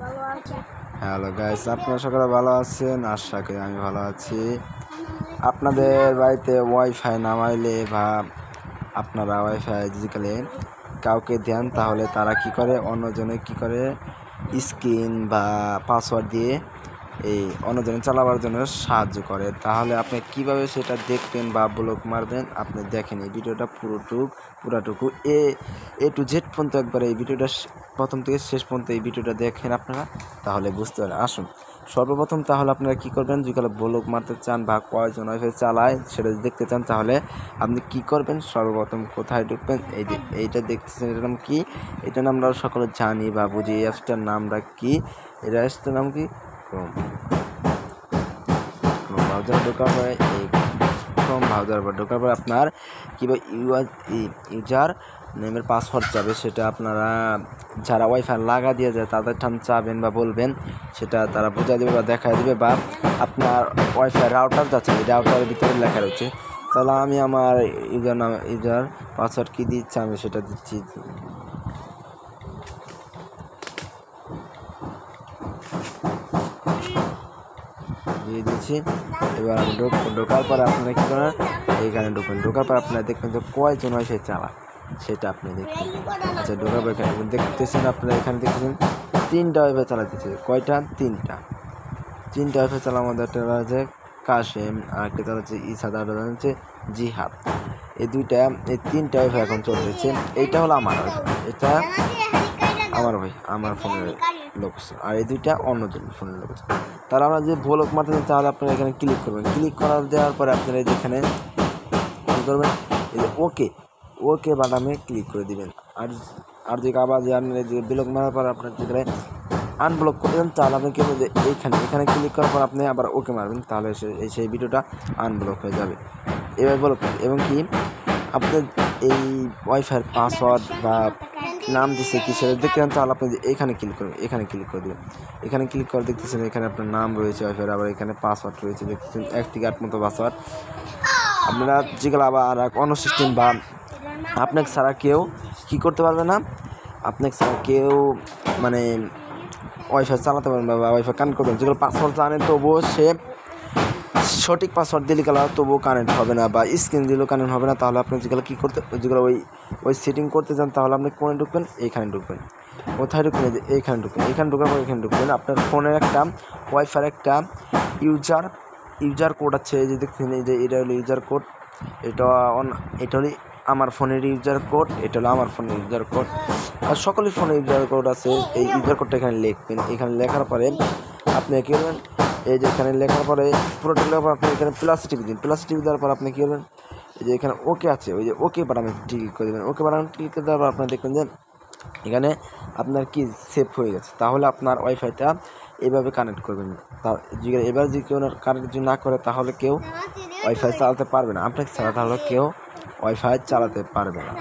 Hello guys, আপনারা সকলে ভালো আছেন? আশা করি আমি ভালো আছি। আপনাদের বাড়িতে ওয়াইফাই নামাইলে বা আপনারা ওয়াইফাই ডিজিটালে কাউকে দেন, তাহলে তারা কি করে, অন্যজনে কি করে স্ক্রিন বা পাসওয়ার্ড দিয়ে এই অন্যজনে চালাবার জন্য সাহায্য করে। তাহলে আপনি কিভাবে সেটা দেখবেন বা ব্লক মারবেন, আপনি দেখেন এই ভিডিওটা পুরাটুকু এ টু জেড পর্যন্ত একবার এই ভিডিওটা প্রথম থেকে শেষ পর্যন্ত এই ভিডিওটা দেখেন আপনারা, তাহলে বুঝতে পারেন। আসুন সর্বপ্রথম তাহলে আপনারা কী করবেন, যদি ব্লক মারতে চান বা কয়জন ওয়াইফাই চালায় সেটা দেখতে চান, তাহলে আপনি কি করবেন, সর্বপ্রথম কোথায় ঢুকবেন, এই যে এইটা দেখতেছেন, এটার নাম কি, এটা আমরা সকলে জানি বা বুঝি। এই অ্যাপসটার নামটা কি, এই অ্যাপসটার নাম কি, ক্রোম ব্রাউজার। ঢোকার পরে এই ক্রোম ব্রাউজার পর ঢোকার পরে আপনার কীভাবে ইউজার নেমের পাসওয়ার্ড চাবে, সেটা আপনারা যারা ওয়াইফাই লাগা দিয়ে যায় তাদের ঠান চাবেন বা বলবেন, সেটা তারা বোঝা দেবে বা দেখা দেবে। বা আপনার ওয়াইফাই রাউটার যাচ্ছে, এই রাউটারের ভিতরে লেখা রয়েছে। তাহলে আমি আমার ইউজার পাসওয়ার্ড কী দিচ্ছি আমি সেটা দিচ্ছি। দিয়ে দিচ্ছি। এবার আমি ঢোকার পরে আপনারা কী করেন, এইখানে ঢুকবেন। ঢোকার পর আপনারা দেখবেন যে কয়জন ওয়াইফাই চালায় সেটা আপনি দেখবেন। আচ্ছা, ঢোকার পর এখানে দেখতেছেন, আপনারা এখানে দেখতেছেন 3টা ওয়াইফাই চালাতেছে। কয়টা? 3টা ওয়াইফাই চালার মধ্যে একটা হচ্ছে কাশেম, আর একটা চালাচ্ছে ইসাদ, আর হচ্ছে জিহাদ। এই 3টা ওয়াইফাই এখন চলতেছে। এইটা হলো আমার ওয়াইফাই, এটা আমার ভাই, আমার ফোনের লোকেশন, আর এই 2টা অন্যজন ফোনের লোকেশন। তাহলে আমরা যে ব্লক মারতে চান, তাহলে আপনারা এখানে ক্লিক করবেন। ক্লিক করার দেওয়ার পরে আপনারা যেখানে কী করবেন, এই যে ওকে বাটনে ক্লিক করে দিবেন। আর যদি আবার যে আপনি যে ব্লক মারার পর আপনার যেখানে আনব্লক করে দেন, তাহলে আপনি কী যে এখানে ক্লিক করার পর আপনি আবার ওকে মারবেন, তাহলে সেই ভিডিওটা আনব্লক হয়ে যাবে। এবার ব্লক, এবং কি আপনার এই ওয়াইফাইয়ের পাসওয়ার্ড বা নাম দিচ্ছে কি সেটা দেখতে চান, তাহলে আপনি এখানে ক্লিক করবেন। এখানে ক্লিক করে দেবেন। এখানে ক্লিক করে দেখতেছেন এখানে আপনার নাম রয়েছে ওয়াইফাইয়ের, আবার এখানে পাসওয়ার্ড রয়েছে দেখতেছেন 1 থেকে 8 মতো পাসওয়ার্ড। আপনারা যেগুলো আবার অন্য সিস্টেম বা আপনাকে ছাড়া কেউ কী করতে পারবে না, আপনাকে ছাড়া কেউ মানে ওয়াইফাই চালাতে পারবেন বা ওয়াইফাই কানেক্ট করবেন। যেগুলো পাসওয়ার্ড জানে তবুও সে সঠিক পাসওয়ার্ড দিলে গেলে তবুও কানেক্ট হবে না, বা স্ক্রিন দিলেও কানেক্ট হবে না। তাহলে আপনি যেগুলো কী করতে, যেগুলো ওই সেটিং করতে চান, তাহলে আপনি কোনে ঢুকবেন, এইখানে ঢুকবেন। কোথায় ঢুকবেন, এইখানে ঢুকবেন। এখানে ঢুকার পর এখানে ঢুকবেন। আপনার ফোনের একটা ওয়াইফাইয়ের একটা ইউজার কোড আছে, এই যে দেখছেন, এই যে এটা হলো ইউজার কোড। এটা হলো আমার ফোনের ইউজার কোড, এটা হলো আমার ফোনের ইউজার কোড, আর সকলের ফোনের ইউজার কোড আছে। এই ইউজার কোডটা এখানে লিখবেন। এখানে লেখার পরে আপনি কী করবেন, এই যে এখানে লেখার পরে পুরোটা লেখার পর আপনি এখানে প্লাস টিপে দিন। প্লাস টিপে দেওয়ার পর আপনি কী করবেন, এই যে এখানে ওকে আছে, ওই যে ওকে বাটনে ক্লিক করে দেবেন। ওকে বাটনে ক্লিক করে দেওয়ার পর আপনার দেখবেন যে এখানে আপনার কি সেভ হয়ে গেছে। তাহলে আপনার ওয়াইফাইটা এভাবে কানেক্ট করবেন। এবার যদি কেউ কানেক্ট যদি না করে, তাহলে কেউ ওয়াইফাই চালাতে পারবে না। আপনাকে ছাড়া তাহলে কেউ ওয়াইফাই চালাতে পারবে না।